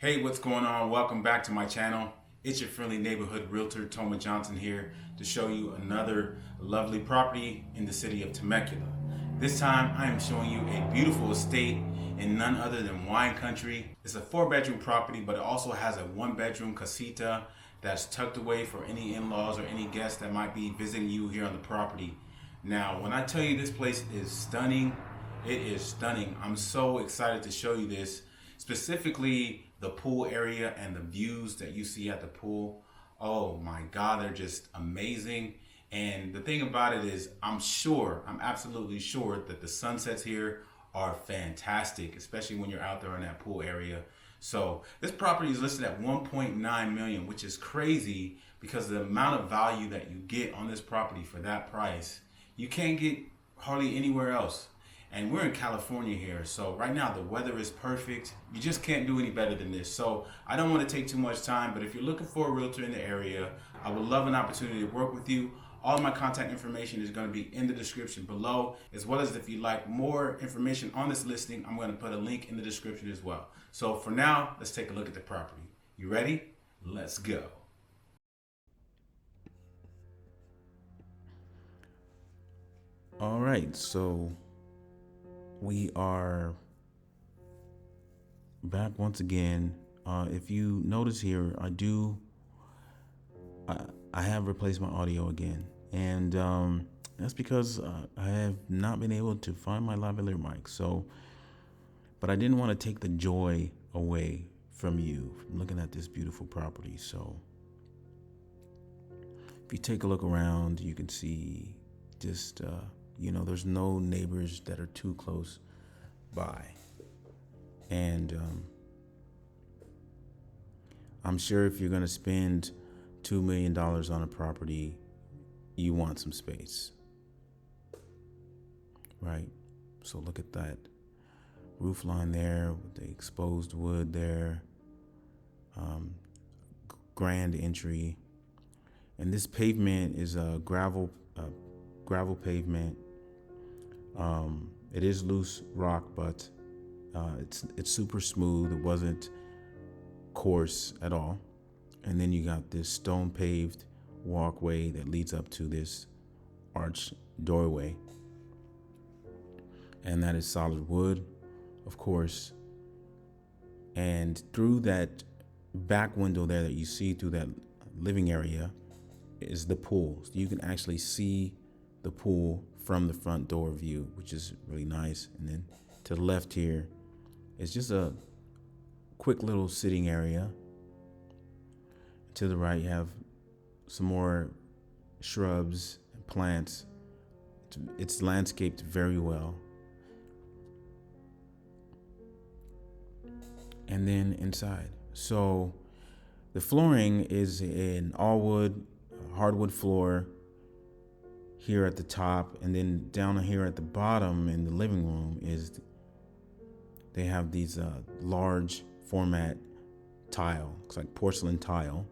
Hey, what's going on? Welcome back to my channel. It's your friendly neighborhood realtor, Toma Johnson here to show you another lovely property in the city of Temecula. This time I am showing you a beautiful estate in none other than wine country. It's a 4-bedroom property, but it also has a 1-bedroom casita that's tucked away for any in-laws or any guests that might be visiting you here on the property. Now, when I tell you this place is stunning, it is stunning. I'm so excited to show you this, specifically the pool area and the views that you see at the pool. Oh my God, they're just amazing. And the thing about it is, I'm absolutely sure that the sunsets here are fantastic, especially when you're out there in that pool area. So this property is listed at 1.9 million, which is crazy because the amount of value that you get on this property for that price, you can't get hardly anywhere else. And we're in California here, so right now the weather is perfect. You just can't do any better than this. So I don't want to take too much time, but if you're looking for a realtor in the area, I would love an opportunity to work with you. All of my contact information is going to be in the description below, as well as if you'd like more information on this listing, I'm going to put a link in the description as well. So for now, let's take a look at the property. You ready? Let's go. All right, so we are back once again. If you notice here, I have replaced my audio again, and that's because I have not been able to find my lavalier mic. So, but I didn't want to take the joy away from you from looking at this beautiful property. So, if you take a look around, you can see just there's no neighbors that are too close by. And I'm sure if you're going to spend $2 million on a property, you want some space, right? So look at that roof line there with the exposed wood there, grand entry. And this pavement is a gravel pavement. It is loose rock, but it's super smooth. It wasn't coarse at all. And then you got this stone paved walkway that leads up to this arch doorway. And that is solid wood, of course. And through that back window there that you see through that living area is the pool. So you can actually see the pool from the front door view, which is really nice. And then to the left here is just a quick little sitting area. To the right, you have some more shrubs and plants. It's landscaped very well. And then inside. So the flooring is an all wood, hardwood floor here at the top, and then down here at the bottom in the living room is they have these large format tile. Looks like porcelain tile.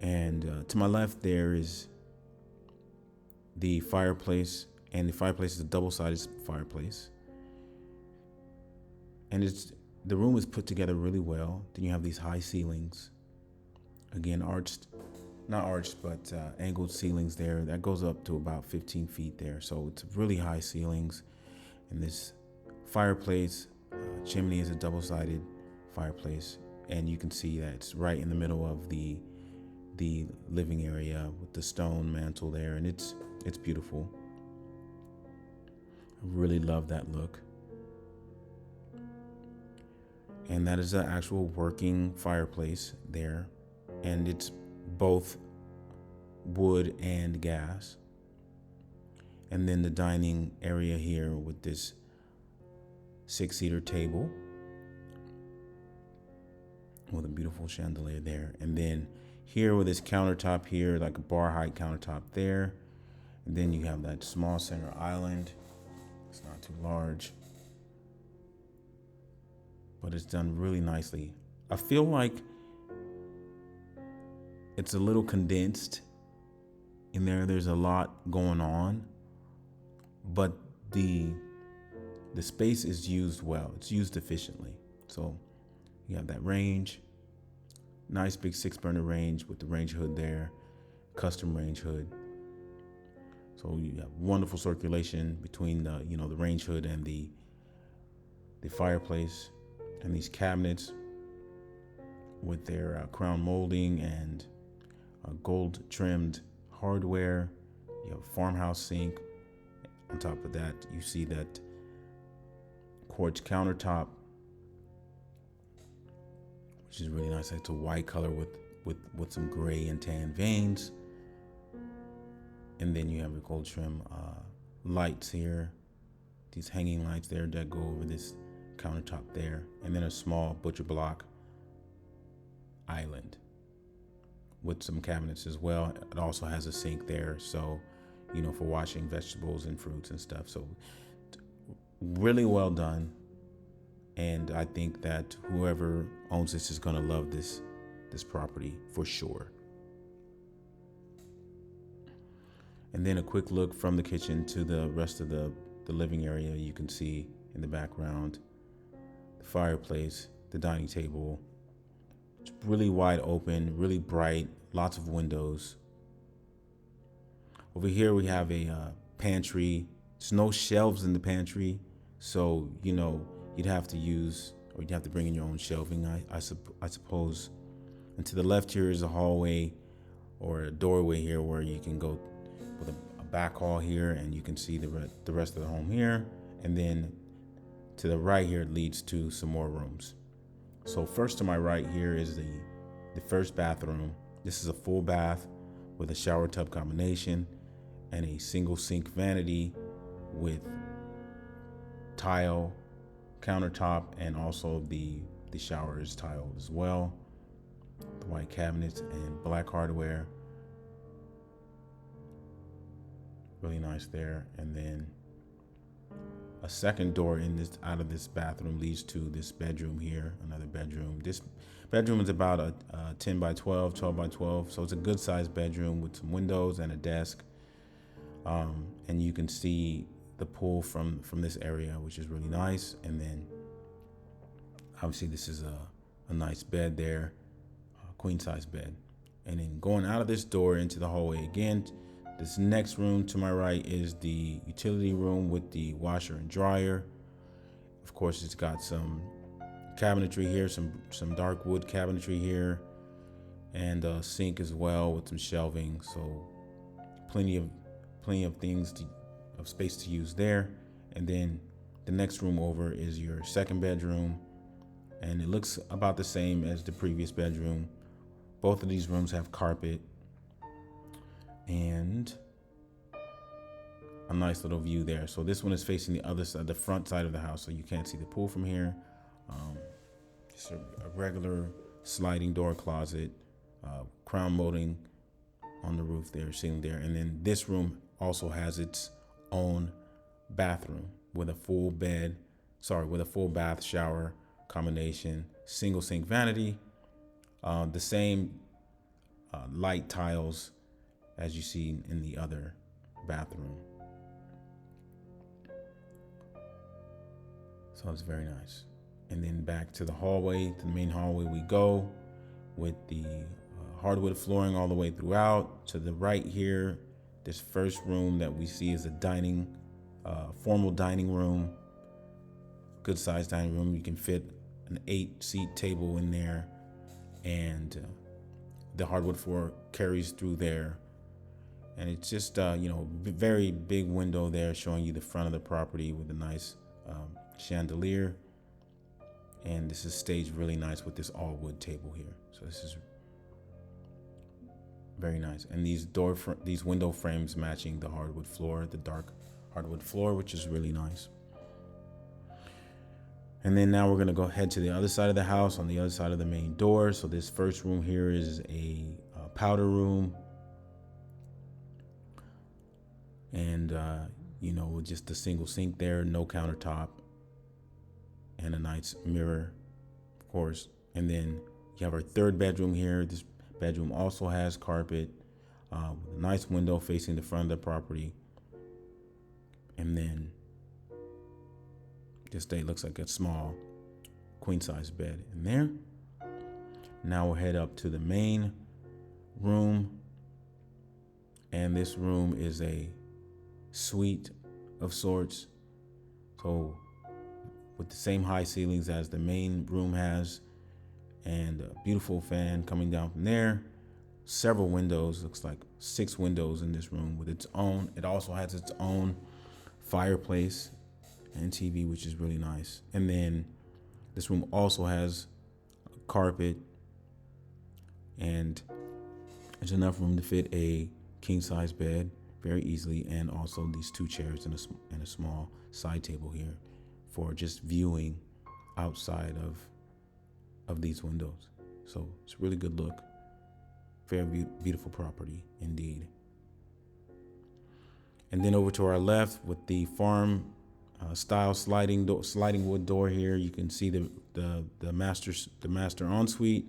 And to my left there is the fireplace, and the fireplace is a double-sided fireplace. And the room is put together really well. Then you have these high ceilings, again not arched, but angled ceilings there. That goes up to about 15 feet there. So it's really high ceilings. And this fireplace, chimney is a double-sided fireplace. And you can see that it's right in the middle of the living area with the stone mantle there. And it's beautiful. I really love that look. And that is an actual working fireplace there. And it's both wood and gas. And then the dining area here with this 6-seater table with a beautiful chandelier there. And then here with this countertop here, like a bar height countertop there. And then you have that small center island. It's not too large, but it's done really nicely. I feel like it's a little condensed in there. There's a lot going on, but the space is used well. It's used efficiently. So You have that range, nice big 6-burner range with the range hood there, custom range hood. So you have wonderful circulation between the the range hood and the fireplace, and these cabinets with their crown molding and gold trimmed hardware. You have a farmhouse sink. On top of that, you see that quartz countertop, which is really nice. It's a white color with some gray and tan veins. And then you have your gold trim lights here, these hanging lights there that go over this countertop there, and then a small butcher block island with some cabinets as well. It also has a sink there, so for washing vegetables and fruits and stuff. So really well done, and I think that whoever owns this is going to love this property for sure. And then a quick look from the kitchen to the rest of the living area. You can see in the background the fireplace, the dining table. It's really wide open, really bright, lots of windows. Over here we have a pantry. There's no shelves in the pantry, so you'd have to bring in your own shelving, I suppose. And to the left here is a hallway or a doorway here where you can go with a back hall here, and you can see the rest of the home here. And then to the right here, it leads to some more rooms. So first to my right here is the first bathroom. This is a full bath with a shower tub combination and a single sink vanity with tile countertop, and also the shower is tiled as well. The white cabinets and black hardware. Really nice there. And then a second door out of this bathroom leads to this bedroom here, another bedroom. This bedroom is about a 10 by 12, 12 by 12. So it's a good sized bedroom with some windows and a desk. And you can see the pool from this area, which is really nice. And then obviously this is a nice bed there, a queen size bed. And then going out of this door into the hallway again, this next room to my right is the utility room with the washer and dryer. Of course, it's got some cabinetry here, some dark wood cabinetry here, and a sink as well with some shelving. So plenty of space to use there. And then the next room over is your second bedroom, and it looks about the same as the previous bedroom. Both of these rooms have carpet and a nice little view there. So this one is facing the other side, the front side of the house, so you can't see the pool from here. Just a regular sliding door closet, crown molding on the roof there, sitting there. And then this room also has its own bathroom with a full bath shower combination, single sink vanity, the same light tiles as you see in the other bathroom. So it's very nice. And then back to the hallway, to the main hallway we go, with the hardwood flooring all the way throughout. To the right here, this first room that we see is a formal dining room, good sized dining room. You can fit an 8-seat table in there, and the hardwood floor carries through there. And it's just, very big window there showing you the front of the property with a nice chandelier. And this is staged really nice with this all wood table here. So this is very nice. And these window frames matching the hardwood floor, the dark hardwood floor, which is really nice. And then now we're going to head to the other side of the house, on the other side of the main door. So this first room here is a powder room. And, with just a single sink there, no countertop, and a nice mirror, of course. And then you have our third bedroom here. This bedroom also has carpet, with a nice window facing the front of the property. And then this day looks like a small queen size bed in there. Now we'll head up to the main room. And this room is a suite of sorts. So with the same high ceilings as the main room has, and a beautiful fan coming down from there. Several windows, looks like 6 windows in this room with its own. It also has its own fireplace and TV, which is really nice. And then this room also has a carpet, and there's enough room to fit a king size bed very easily, and also these 2 chairs and a small side table here for just viewing outside of these windows. So it's a really good look. Very beautiful property indeed. And then over to our left with the farm style sliding wood door here, you can see the master ensuite.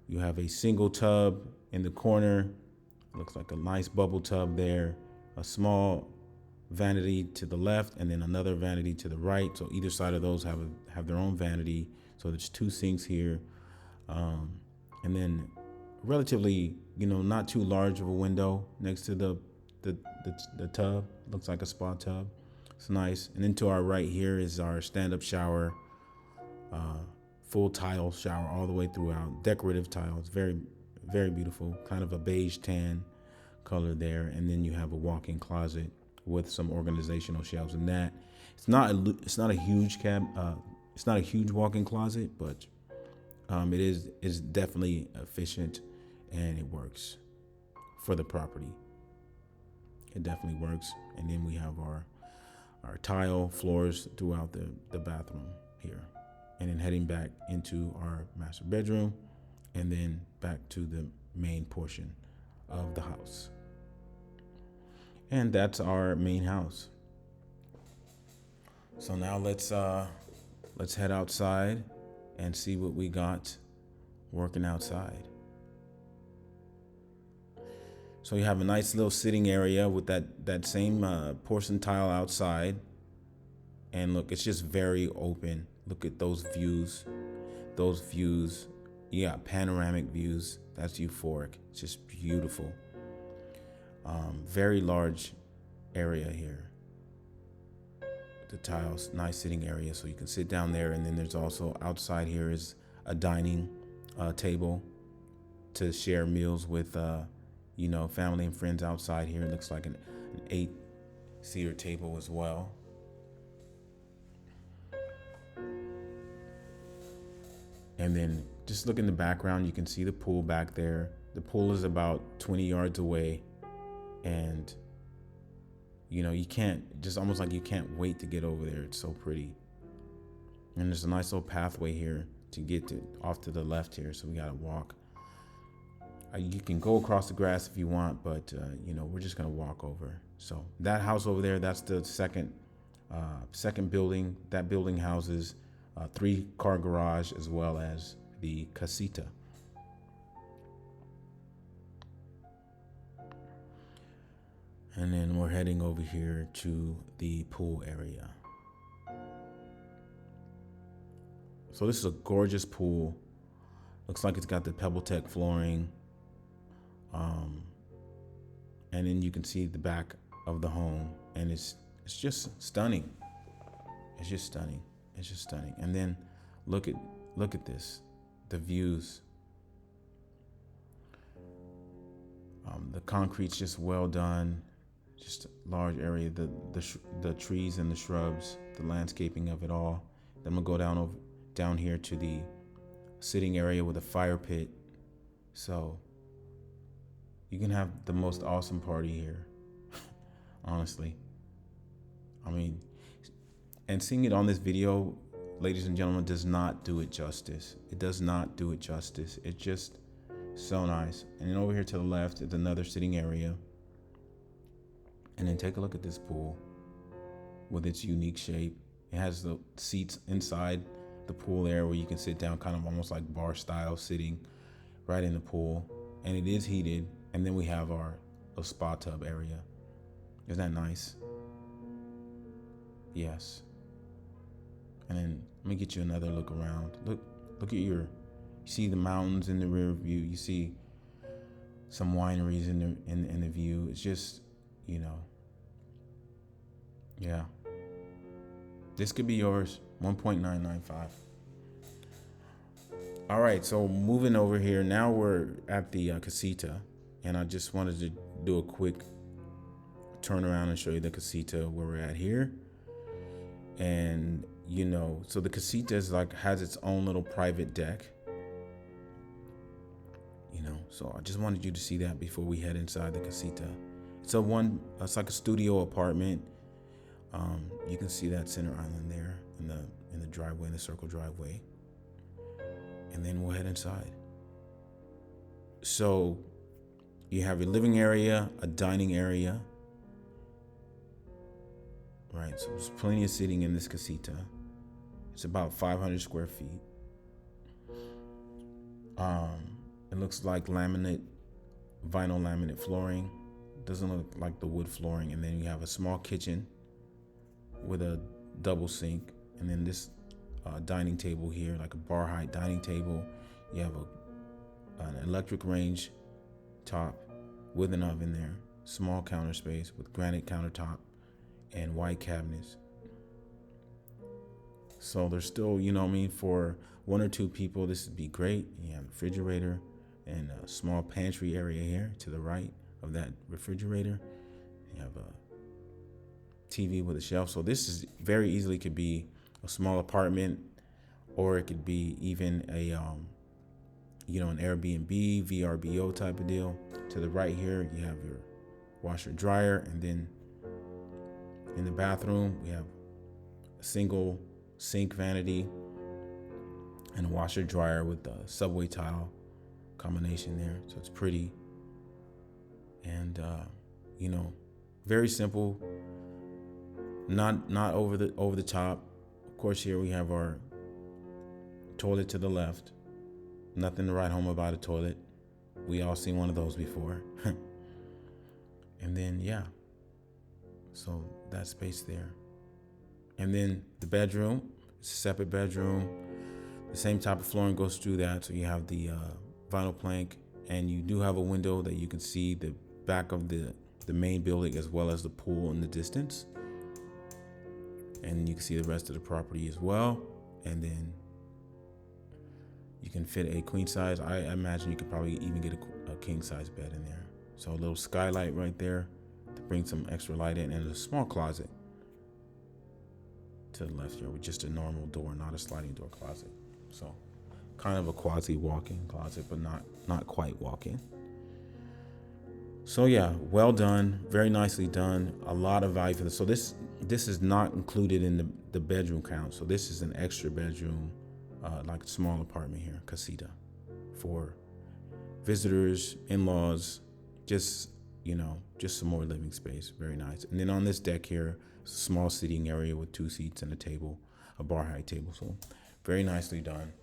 You have a single tub in the corner. Looks like a nice bubble tub there. A small vanity to the left, and then another vanity to the right. So either side of those have their own vanity. So there's 2 sinks here, and then relatively, not too large of a window next to the tub. Looks like a spa tub. It's nice. And then to our right here is our stand-up shower, full tile shower all the way throughout. Decorative tile. It's very, very beautiful. Kind of a beige tan color there. And then you have a walk-in closet with some organizational shelves in that. It's not a huge it's not a huge walk-in closet, but it is definitely efficient, and it works for the property. It definitely works. And then we have our tile floors throughout the bathroom here. And then heading back into our master bedroom, and then back to the main portion of the house. And that's our main house. So now let's head outside and see what we got working outside. So you have a nice little sitting area with that same porcelain tile outside. And look, it's just very open. Look at those views. Those views. You got panoramic views. That's euphoric. It's just beautiful. Very large area here. The tiles, nice sitting area, so you can sit down there. And then there's also outside here is a dining table to share meals with family and friends outside here. It looks like an 8-seater table as well. And then just look in the background, you can see the pool back there. The pool is about 20 yards away, and you can't, just almost like you can't wait to get over there. It's so pretty. And there's a nice little pathway here to get off to the left here, so we gotta walk. You can go across the grass if you want, but we're just gonna walk over. So that house over there, that's the second building. That building houses a 3-car garage as well as the casita. And then we're heading over here to the pool area. So this is a gorgeous pool. Looks like it's got the PebbleTech flooring. And then you can see the back of the home, and it's just stunning. It's just stunning. It's just stunning. And then look at this, the views. The concrete's just well done. Just a large area, the trees and the shrubs, the landscaping of it all. Then we'll go down here to the sitting area with a fire pit. So you can have the most awesome party here. Honestly. I mean, and seeing it on this video, ladies and gentlemen, does not do it justice. It does not do it justice. It's just so nice. And then over here to the left is another sitting area. And then take a look at this pool with its unique shape. It has the seats inside the pool there where you can sit down, kind of almost like bar style, sitting right in the pool. And it is heated. And then we have our little spa tub area. Isn't that nice? Yes. And then let me get you another look around. Look at you see the mountains in the rear view. You see some wineries in the view. It's just, yeah. This could be yours. 1.995. All right, so moving over here. Now we're at the casita, and I just wanted to do a quick turn around and show you the casita where we're at here. And so the casita is has its own little private deck. So I just wanted you to see that before we head inside the casita. It's like a studio apartment. You can see that center island there in the driveway, in the circle driveway. And then we'll head inside. So you have your living area, a dining area. Right, so there's plenty of seating in this casita. It's about 500 square feet. It looks like vinyl laminate flooring. Doesn't look like the wood flooring. And then you have a small kitchen with a double sink. And then this dining table here, like a bar height dining table. You have an electric range top with an oven there. Small counter space with granite countertop and white cabinets. So there's still, for one or two people, this would be great. You have a refrigerator and a small pantry area here to the right of that refrigerator. You have a TV with a shelf. So this is very easily could be a small apartment, or it could be even a, an Airbnb, VRBO type of deal. To the right here, you have your washer dryer, and then in the bathroom, we have a single sink vanity and a washer dryer with the subway tile combination there. So it's pretty. And, very simple, not over the top. Of course, here we have our toilet to the left. Nothing to write home about a toilet. We all seen one of those before. And then, so that space there. And then the bedroom, it's a separate bedroom. The same type of flooring goes through that. So you have the vinyl plank, and you do have a window that you can see the back of the main building as well as the pool in the distance. And you can see the rest of the property as well. And then you can fit a queen size. I imagine you could probably even get a king size bed in there. So a little skylight right there to bring some extra light in, and a small closet to the left here with just a normal door, not a sliding door closet. So kind of a quasi walk-in closet, but not quite walk-in. So yeah, well done, very nicely done. A lot of value for this. So this is not included in the bedroom count. So this is an extra bedroom, like a small apartment here, casita, for visitors, in-laws, just some more living space. Very nice. And then on this deck here, it's a small sitting area with 2 seats and a table, a bar height table. So very nicely done.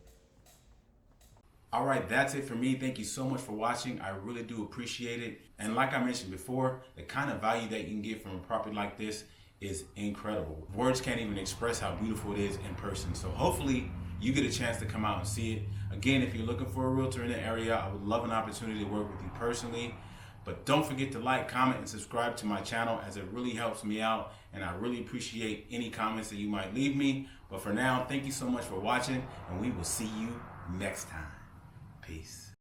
All right, that's it for me. Thank you so much for watching. I really do appreciate it. And like I mentioned before, the kind of value that you can get from a property like this is incredible. Words can't even express how beautiful it is in person. So hopefully you get a chance to come out and see it. Again, if you're looking for a realtor in the area, I would love an opportunity to work with you personally. But don't forget to like, comment, and subscribe to my channel, as it really helps me out. And I really appreciate any comments that you might leave me. But for now, thank you so much for watching, and we will see you next time. Peace.